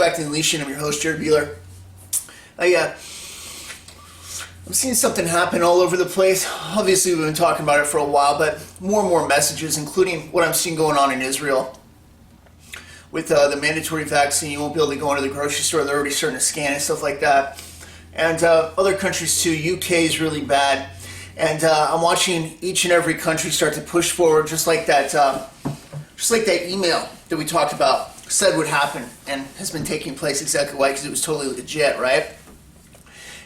back to Unleashing. I'm your host, Jared Beeler. I'm seeing something happen all over the place. Obviously, we've been talking about it for a while, but more and more messages, including what I'm seeing going on in Israel. With the mandatory vaccine, you won't be able to go into the grocery store. They're already starting to scan and stuff like that. And other countries too. UK is really bad. And I'm watching each and every country start to push forward, just like that email that we talked about said would happen and has been taking place. Exactly why? Because it was totally legit, right?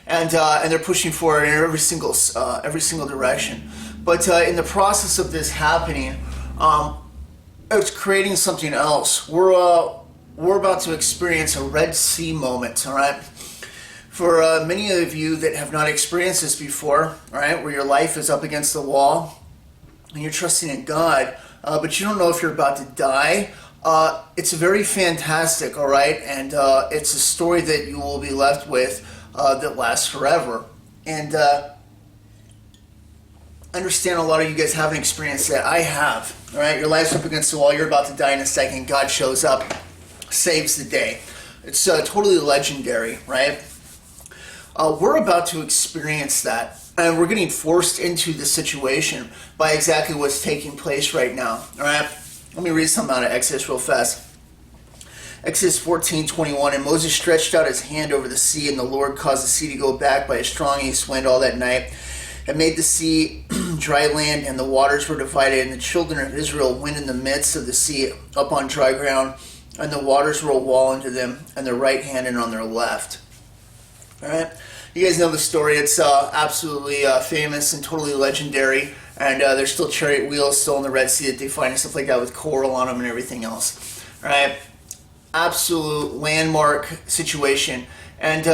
And they're pushing forward in every single direction. But in the process of this happening, it's creating something else. We're about to experience a Red Sea moment, all right? For many of you that have not experienced this before, all right, where your life is up against the wall and you're trusting in God, but you don't know if you're about to die, it's very fantastic, all right? And it's a story that you will be left with that lasts forever. And understand a lot of you guys haven't experienced that. I have, all right? Your life's up against the wall. You're about to die in a second. God shows up, saves the day. It's totally legendary, right? We're about to experience that. And we're getting forced into the situation by exactly what's taking place right now, all right? Let me read something out of Exodus real fast. Exodus 14:21, and Moses stretched out his hand over the sea, and the Lord caused the sea to go back by a strong east wind all that night, and made the sea dry land, and the waters were divided, and the children of Israel went in the midst of the sea up on dry ground, and the waters were a wall unto them, on their right hand and on their left. All right? You guys know the story. It's absolutely famous and totally legendary, and there's still chariot wheels still in the Red Sea that they find and stuff like that with coral on them and everything else. All right? Absolute landmark situation. And,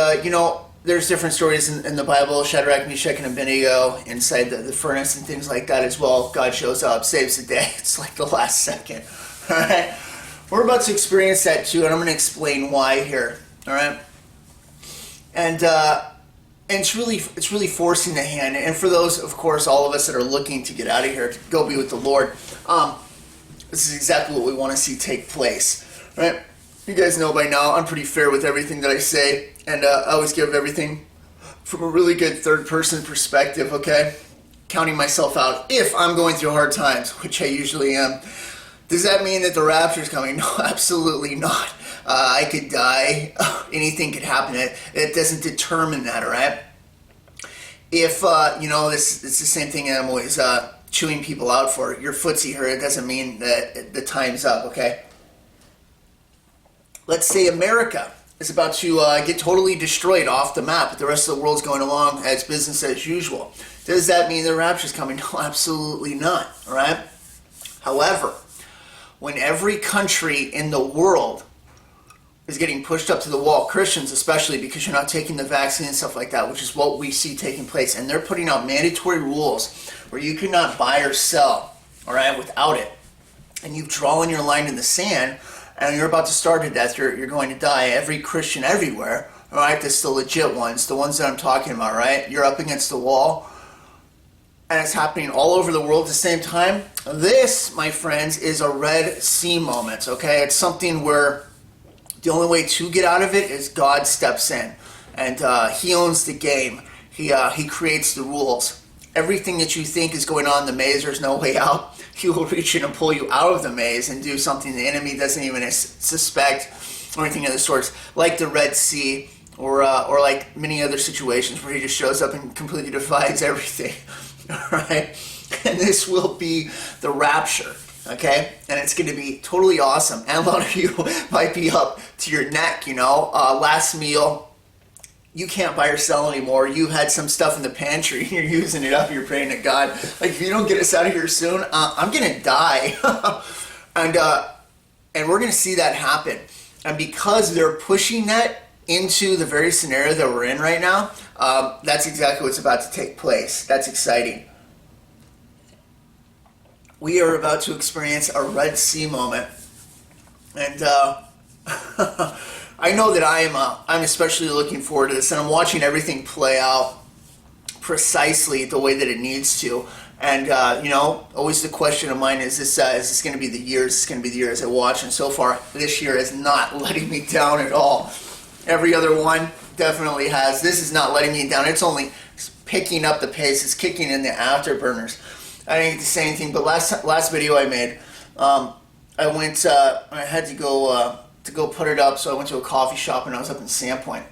there's different stories in the Bible, Shadrach, Meshach, and Abednego inside the furnace and things like that as well. God shows up, saves the day. It's like the last second. All right? We're about to experience that too, and I'm going to explain why here. All right? And it's really forcing the hand. And for those, of course, all of us that are looking to get out of here, to go be with the Lord, this is exactly what we want to see take place. All right? You guys know by now, I'm pretty fair with everything that I say, and I always give everything from a really good third-person perspective, okay? Counting myself out if I'm going through hard times, which I usually am. Does that mean that the rapture's coming? No, absolutely not. I could die. Anything could happen. It doesn't determine that, all right? If, it's the same thing I'm always chewing people out for. Your footsie hurt, it doesn't mean that the time's up, okay? Let's say America is about to get totally destroyed off the map, but the rest of the world's going along as business as usual. Does that mean the rapture's coming? No, absolutely not, all right? However, when every country in the world is getting pushed up to the wall, Christians especially, because you're not taking the vaccine and stuff like that, which is what we see taking place, and they're putting out mandatory rules where you cannot buy or sell, all right, without it, and you've drawn your line in the sand, and you're about to starve to death, you're going to die. Every Christian everywhere, all right, that's the legit ones, the ones that I'm talking about, right? You're up against the wall, and it's happening all over the world at the same time. This, my friends, is a Red Sea moment, okay? It's something where the only way to get out of it is God steps in, and He owns the game. He creates the rules. Everything that you think is going on in the maze, there's no way out. He will reach in and pull you out of the maze and do something the enemy doesn't even suspect or anything of the sorts, like the Red Sea or like many other situations where He just shows up and completely divides everything. All right? And this will be the rapture, okay? And it's going to be totally awesome. And a lot of you might be up to your neck, last meal. You can't buy or sell anymore. You had some stuff in the pantry and you're using it up. You're praying to God, like, if you don't get us out of here soon, I'm going to die. and we're going to see that happen. And because they're pushing that into the very scenario that we're in right now, that's exactly what's about to take place. That's exciting. We are about to experience a Red Sea moment. And I know that I'm especially looking forward to this, and I'm watching everything play out precisely the way that it needs to. And always the question of mine is this going to be the year? Is this going to be the year as I watch? And so far, this year is not letting me down at all. Every other one definitely has. This is not letting me down. It's only picking up the pace. It's kicking in the afterburners. I didn't get to say anything, but last video I made, I went. I had to go put it up, so I went to a coffee shop, and I was up in Sandpoint,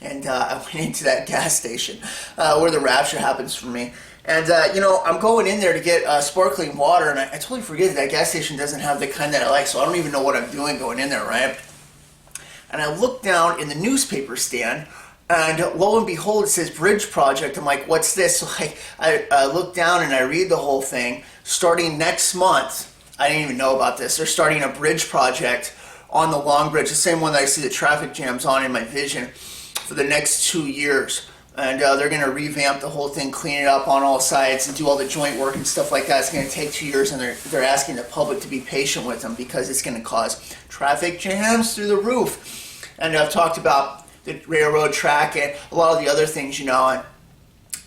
and I went into that gas station where the rapture happens for me. And I'm going in there to get sparkling water, and I totally forget that gas station doesn't have the kind that I like, so I don't even know what I'm doing going in there, right? And I look down in the newspaper stand, and lo and behold, it says Bridge Project. I'm like, what's this? So I look down and I read the whole thing. Starting next month, I didn't even know about this. They're starting a bridge project on the Long Bridge, the same one that I see the traffic jams on in my vision, for the next 2 years. And they're going to revamp the whole thing, clean it up on all sides, and do all the joint work and stuff like that. It's going to take 2 years, and they're asking the public to be patient with them because it's going to cause traffic jams through the roof. And I've talked about the railroad track and a lot of the other things, and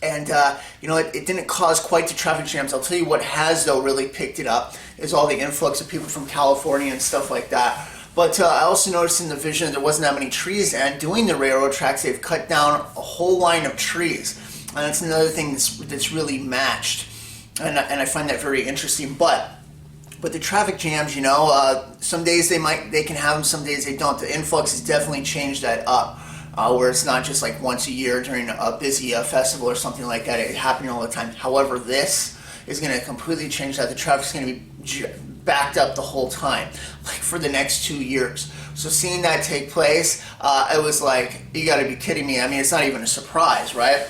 it didn't cause quite the traffic jams. I'll tell you what has, though, really picked it up is all the influx of people from California and stuff like that. But I also noticed in the vision there wasn't that many trees, and doing the railroad tracks, they've cut down a whole line of trees. And that's another thing that's really matched. And I find that very interesting. But the traffic jams, some days they can have them, some days they don't. The influx has definitely changed that up, where it's not just like once a year during a busy festival or something like that. It's happening all the time. However, this is going to completely change that. The traffic's going to be backed up the whole time, like for the next 2 years. So seeing that take place, I was like, you got to be kidding me. I mean, it's not even a surprise, right?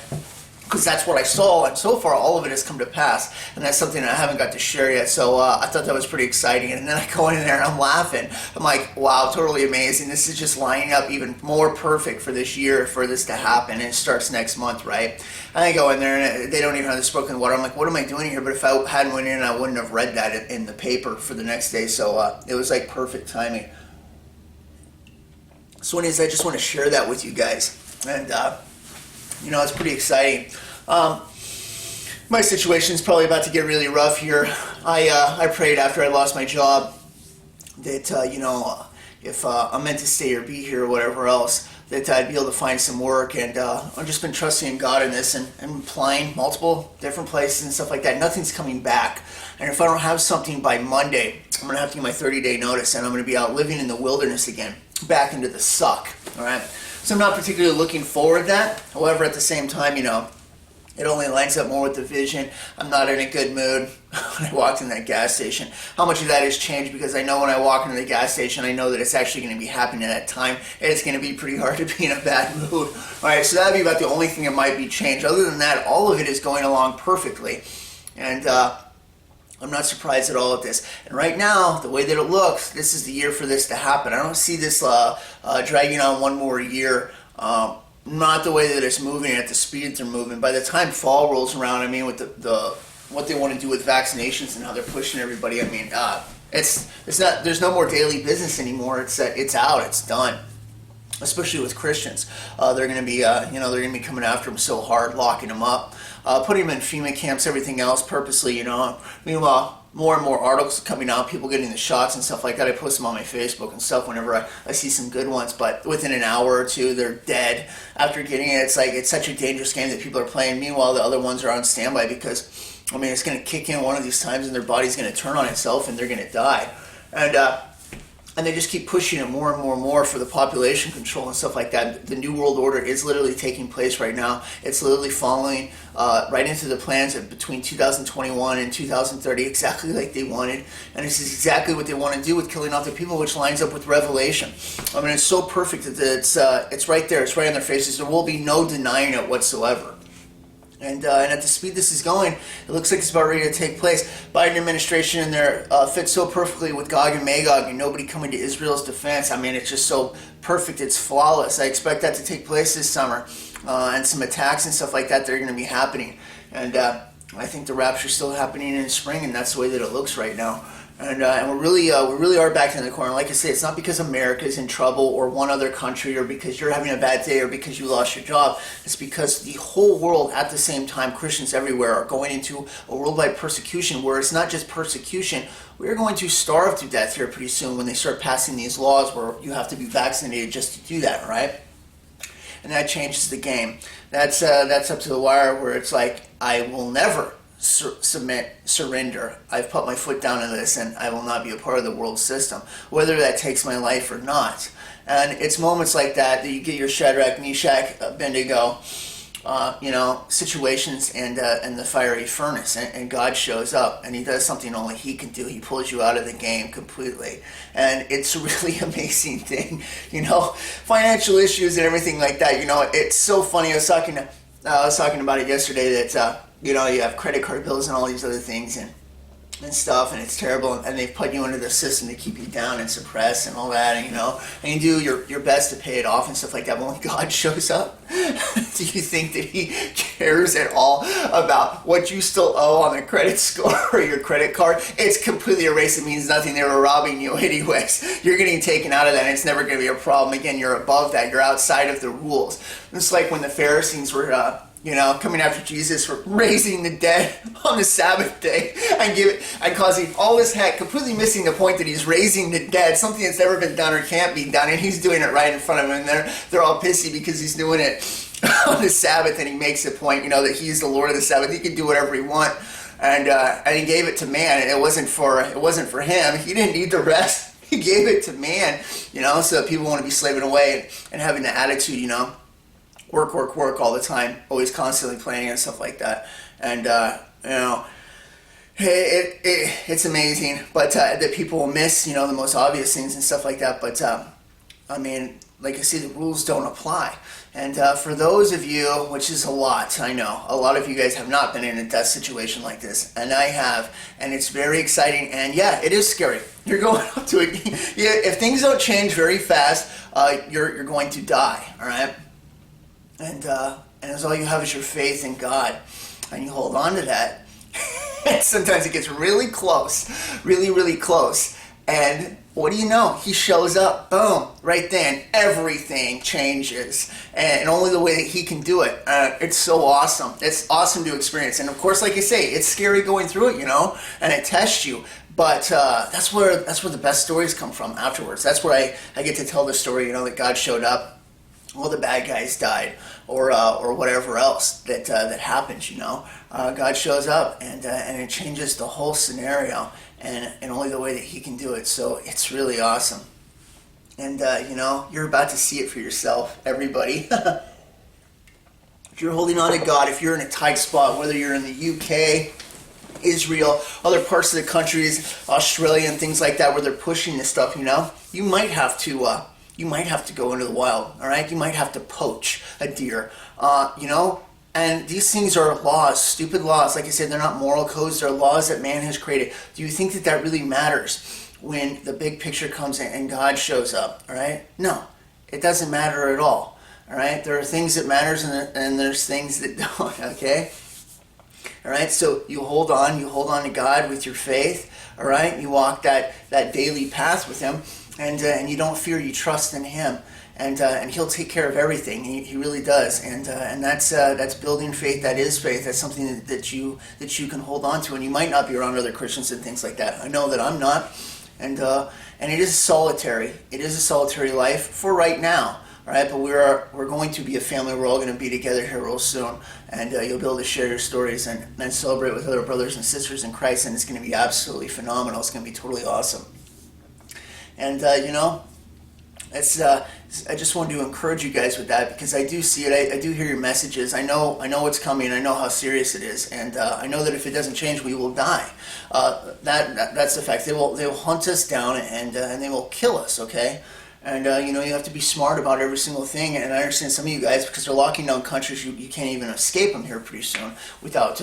Because that's what I saw, and so far all of it has come to pass, and that's something that I haven't got to share yet. So I thought that was pretty exciting. And then I go in there and I'm laughing. I'm like, wow, totally amazing. This is just lining up even more perfect for this year, for this to happen. And it starts next month, right? And I go in there and they don't even have the sparkling water. I'm like, what am I doing here? But if I hadn't went in, I wouldn't have read that in the paper for the next day. So it was like perfect timing. So anyways, I just want to share that with you guys. And it's pretty exciting. My situation is probably about to get really rough here. I prayed after I lost my job that if I'm meant to stay or be here or whatever else, that I'd be able to find some work. And I've just been trusting in God in this, and applying multiple different places and stuff like that. Nothing's coming back. And if I don't have something by Monday, I'm going to have to give my 30-day notice, and I'm going to be out living in the wilderness again, back into the suck. All right. So I'm not particularly looking forward to that. However, at the same time, it only lines up more with the vision. I'm not in a good mood when I walked in that gas station. How much of that has changed, because I know when I walk into the gas station, I know that it's actually going to be happening at that time, and it's going to be pretty hard to be in a bad mood. All right, so that would be about the only thing that might be changed. Other than that, all of it is going along perfectly, and I'm not surprised at all at this. And right now, the way that it looks, this is the year for this to happen. I don't see this dragging on one more year. Not the way that it's moving at the speed they're moving. By the time fall rolls around, with the what they want to do with vaccinations and how they're pushing everybody, it's not. There's no more daily business anymore. It's out. It's done. Especially with Christians, they're going to be they're going to be coming after them so hard, locking them up, putting them in FEMA camps, everything else purposely. Meanwhile, more and more articles coming out, people getting the shots and stuff like that. I post them on my Facebook and stuff whenever I see some good ones, but within an hour or two, they're dead after getting it. It's such a dangerous game that people are playing. Meanwhile, the other ones are on standby because, it's going to kick in one of these times and their body's going to turn on itself and they're going to die. And they just keep pushing it more and more and more for the population control and stuff like that. The New World Order is literally taking place right now. It's literally following right into the plans of between 2021 and 2030, exactly like they wanted. And this is exactly what they want to do with killing off the people, which lines up with Revelation. It's so perfect that it's right there. It's right on their faces. There will be no denying it whatsoever. And at the speed this is going, it looks like it's about ready to take place. Biden administration in there fits so perfectly with Gog and Magog and nobody coming to Israel's defense. It's just so perfect. It's flawless. I expect that to take place this summer. And some attacks and stuff like that are going to be happening. And I think the rapture is still happening in spring, and that's the way that it looks right now. And we really are back in the corner. Like I say, it's not because America's in trouble or one other country or because you're having a bad day or because you lost your job. It's because the whole world at the same time, Christians everywhere are going into a worldwide persecution where it's not just persecution. We're going to starve to death here pretty soon when they start passing these laws where you have to be vaccinated just to do that, right? And that changes the game. That's up to the wire where it's like, I will never surrender. I've put my foot down in this and I will not be a part of the world system, whether that takes my life or not. And it's moments like that you get your Shadrach, Meshach, Abednego, situations and the fiery furnace, and God shows up and he does something only he can do. He pulls you out of the game completely, and it's a really amazing thing. Financial issues and everything like that. It's so funny. I was talking about it yesterday that you have credit card bills and all these other things and stuff, and it's terrible, and they've put you into the system to keep you down and suppress and all that, and you do your best to pay it off and stuff like that, but when God shows up, do you think that he cares at all about what you still owe on the credit score or your credit card? It's completely erased. It means nothing. They were robbing you anyways. You're getting taken out of that, and it's never going to be a problem again. You're above that. You're outside of the rules. It's like when the Pharisees were coming after Jesus for raising the dead on the Sabbath day and causing all this heck, completely missing the point that he's raising the dead, something that's never been done or can't be done, and he's doing it right in front of them, and they're all pissy because he's doing it on the Sabbath, and he makes the point, that he's the Lord of the Sabbath. He can do whatever he wants, and he gave it to man, and it wasn't for him. He didn't need the rest. He gave it to man, so that people want to be slaving away and having the attitude, work all the time, always constantly planning and stuff like that. And, it's amazing, but that people will miss, the most obvious things and stuff like that. But, like I say, the rules don't apply. And for those of you, which is a lot, I know, a lot of you guys have not been in a death situation like this, and I have, and it's very exciting, and yeah, it is scary. You're going up to it. Yeah, if things don't change very fast, you're going to die, all right? And as all you have is your faith in God, and you hold on to that, sometimes it gets really close, really, really close. And what do you know? He shows up, boom, right then. Everything changes, and only the way that he can do it. It's so awesome. It's awesome to experience. And of course, like I say, it's scary going through it, and it tests you. But that's where the best stories come from afterwards. That's where I get to tell the story, that God showed up. Well, the bad guys died, or whatever else that happens. God shows up, and it changes the whole scenario, and only the way that he can do it. So it's really awesome, and you're about to see it for yourself, everybody. If you're holding on to God, if you're in a tight spot, whether you're in the UK, Israel, other parts of the countries, Australia, and things like that, where they're pushing this stuff, you might have to. You might have to go into the wild, all right? You might have to poach a deer, and these things are laws, stupid laws. Like I said, they're not moral codes, they're laws that man has created. Do you think that really matters when the big picture comes in and God shows up, all right? No, it doesn't matter at all right? There are things that matters and there's things that don't, okay? All right, so you hold on to God with your faith, all right? You walk that daily path with Him, and you don't fear, you trust in Him, and He'll take care of everything. He really does, and that's building faith. That is faith. That's something that you can hold on to, and you might not be around other Christians and things like that. I know that I'm not, and it is solitary. It is a solitary life for right now. All right, but we're going to be a family. We're all going to be together here real soon, and you'll be able to share your stories and celebrate with other brothers and sisters in Christ, and it's going to be absolutely phenomenal. It's going to be totally awesome. And it's I just wanted to encourage you guys with that, because I do see it. I do hear your messages. I know what's coming. I know how serious it is, and I know that if it doesn't change, we will die. That's the fact. They will hunt us down, and they will kill us. Okay. And, you have to be smart about every single thing. And I understand some of you guys, because they're locking down countries, you can't even escape them here pretty soon without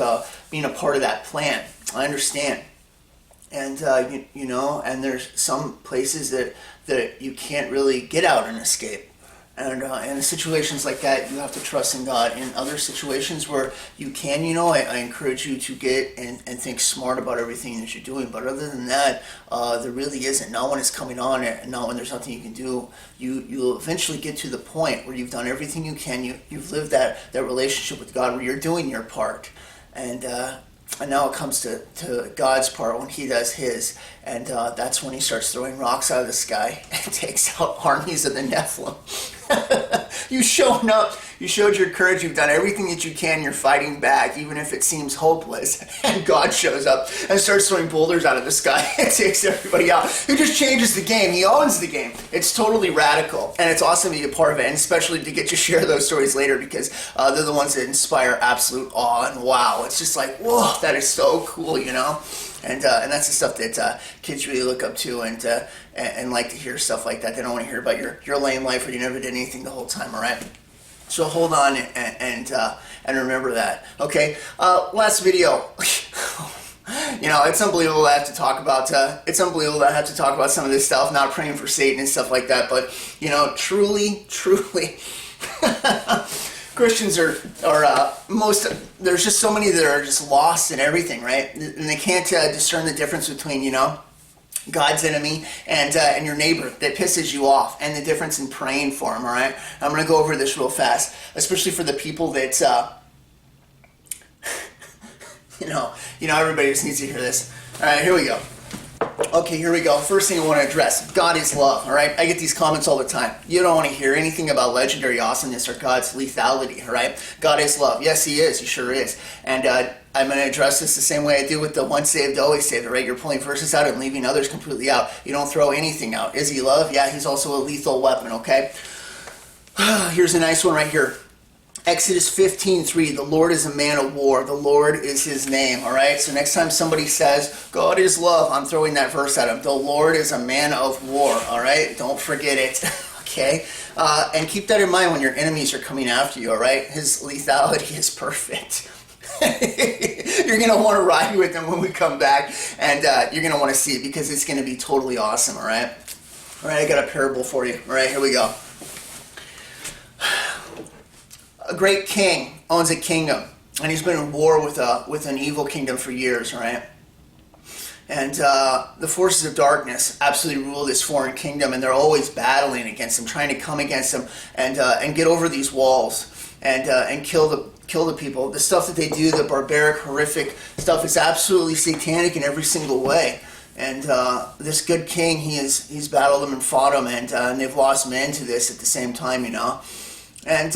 being a part of that plan. I understand. And, and there's some places that you can't really get out and escape. And in situations like that, you have to trust in God. In other situations where you can, I encourage you to get and think smart about everything that you're doing. But other than that, there really isn't. Not when it's coming on, and not when there's nothing you can do. You'll eventually get to the point where you've done everything you can. You've lived that relationship with God where you're doing your part. And now it comes to God's part when he does his. And that's when he starts throwing rocks out of the sky and takes out armies of the Nephilim. You showed up. You showed your courage. You've done everything that you can. You're fighting back, even if it seems hopeless. And God shows up and starts throwing boulders out of the sky and takes everybody out. He just changes the game. He owns the game. It's totally radical. And it's awesome to be a part of it, and especially to get to share those stories later, because they're the ones that inspire absolute awe and wow. It's just like, whoa, that is so cool, And that's the stuff that kids really look up to and like to hear stuff like that. They don't want to hear about your lame life where you never did anything the whole time, all right? So hold on and remember that, okay? Last video. It's unbelievable that I have to talk about. It's unbelievable that I have to talk about some of this stuff. Not praying for Satan and stuff like that, but truly. Christians are there's just so many that are just lost in everything, right? And they can't discern the difference between, God's enemy and your neighbor that pisses you off, and the difference in praying for him, all right? I'm going to go over this real fast, especially for the people that, everybody just needs to hear this. All right, here we go. Okay, here we go. First thing I want to address, God is love, all right? I get these comments all the time. You don't want to hear anything about legendary awesomeness or God's lethality, all right? God is love. Yes, he is. He sure is. And I'm going to address this the same way I do with the once saved, always saved, all right? You're pulling verses out and leaving others completely out. You don't throw anything out. Is he love? Yeah, he's also a lethal weapon, okay? Here's a nice one right here. Exodus 15:3, the Lord is a man of war. The Lord is his name, all right? So next time somebody says, God is love, I'm throwing that verse at him. The Lord is a man of war, all right? Don't forget it, okay? And keep that in mind when your enemies are coming after you, all right? His lethality is perfect. You're going to want to ride with him when we come back, and you're going to want to see it because it's going to be totally awesome, all right? All right, I got a parable for you. All right, here we go. A great king owns a kingdom, and he's been in war with an evil kingdom for years, right? And the forces of darkness absolutely rule this foreign kingdom, and they're always battling against him, trying to come against him and get over these walls and kill the people. The stuff that they do, the barbaric, horrific stuff, is absolutely satanic in every single way. And this good king, he's battled them and fought them, and they've lost men to this at the same time, And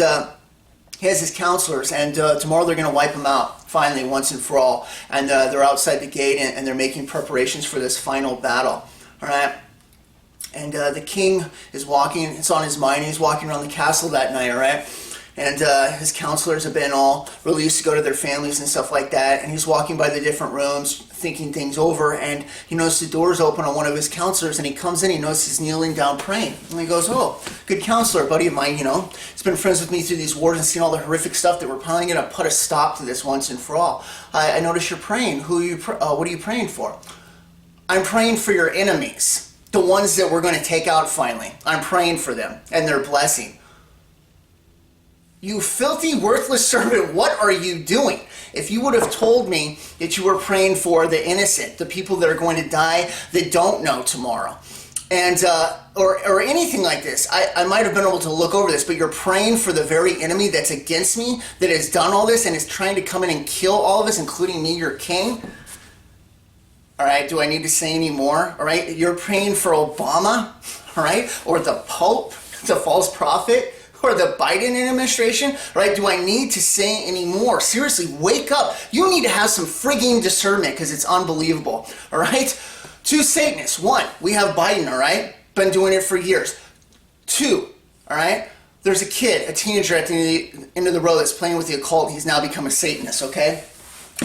he has his counselors, and tomorrow they're going to wipe him out, finally, once and for all. And they're outside the gate, and they're making preparations for this final battle. All right? And the king is walking, it's on his mind, he's walking around the castle that night, all right? And his counselors have been all released to go to their families and stuff like that. And he's walking by the different rooms, thinking things over. And he notices the door's open on one of his counselors. And he comes in, he notices he's kneeling down praying. And he goes, oh, good counselor, buddy of mine, He's been friends with me through these wars and seen all the horrific stuff that we're probably going to put a stop to this once and for all. I notice you're praying. What are you praying for? I'm praying for your enemies, the ones that we're going to take out finally. I'm praying for them and their blessing. You filthy, worthless servant, what are you doing? If you would have told me that you were praying for the innocent, the people that are going to die that don't know tomorrow, and or anything like this, I might have been able to look over this, but you're praying for the very enemy that's against me, that has done all this and is trying to come in and kill all of us, including me, your king? All right, do I need to say any more? All right, you're praying for Obama, all right, or the Pope, the false prophet, or the Biden administration, right? Do I need to say any more? Seriously, wake up. You need to have some frigging discernment because it's unbelievable, all right? Two Satanists. One, we have Biden, all right? Been doing it for years. Two, all right? There's a kid, a teenager at the end of the road that's playing with the occult. He's now become a Satanist, okay?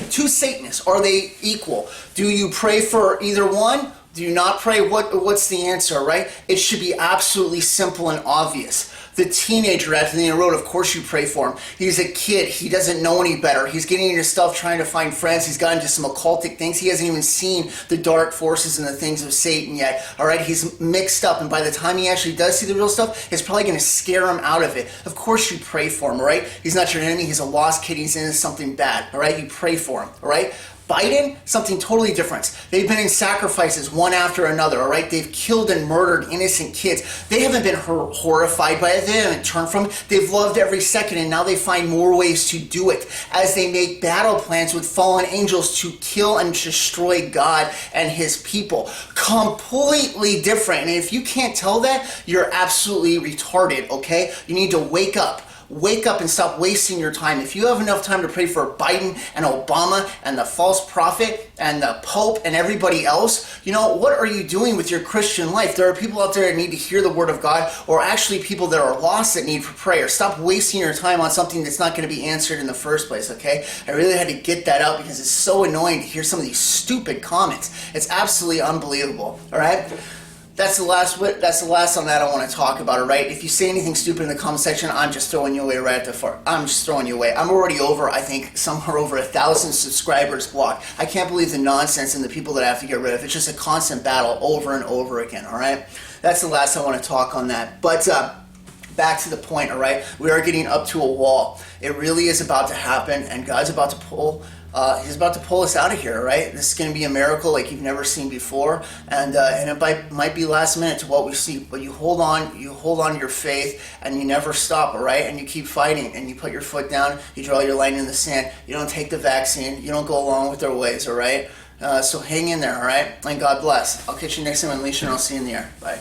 Two Satanists. Are they equal? Do you pray for either one? Do you not pray? What's the answer, right? It should be absolutely simple and obvious. The teenager at the end of the road, of course you pray for him. He's a kid. He doesn't know any better. He's getting into stuff trying to find friends. He's got into some occultic things. He hasn't even seen the dark forces and the things of Satan yet. All right, he's mixed up, and by the time he actually does see the real stuff, it's probably going to scare him out of it. Of course you pray for him, all right? He's not your enemy. He's a lost kid. He's into something bad, all right? You pray for him, all right? Biden, something totally different. They've been in sacrifices one after another, all right? They've killed and murdered innocent kids. They haven't been horrified by it. They haven't turned from it. They've loved every second, and now they find more ways to do it as they make battle plans with fallen angels to kill and destroy God and his people. Completely different. And if you can't tell that, you're absolutely retarded, okay? You need to wake up. Wake up and stop wasting your time. If you have enough time to pray for Biden and Obama and the false prophet and the Pope and everybody else, you know, what are you doing with your Christian life? There are people out there that need to hear the word of God, or actually people that are lost that need for prayer. Stop wasting your time on something that's not going to be answered in the first place, okay? I really had to get that out because it's so annoying to hear some of these stupid comments. It's absolutely unbelievable, all right? That's the last on that I want to talk about, all right? If you say anything stupid in the comment section, I'm just throwing you away right at the far. I'm just throwing you away. I'm already over, I think, somewhere over 1,000 subscribers blocked. I can't believe the nonsense and the people that I have to get rid of. It's just a constant battle over and over again, all right? That's the last I want to talk on that. But back to the point, all right? We are getting up to a wall. It really is about to happen, and God's about to pull. He's about to pull us out of here, right? This is going to be a miracle like you've never seen before, and it might be last minute to what we see. But you hold on to your faith, and you never stop, all right? And you keep fighting, and you put your foot down. You draw your line in the sand. You don't take the vaccine. You don't go along with their ways, all right? So hang in there, all right? And God bless. I'll catch you next time on Unleashed, and I'll see you in the air. Bye.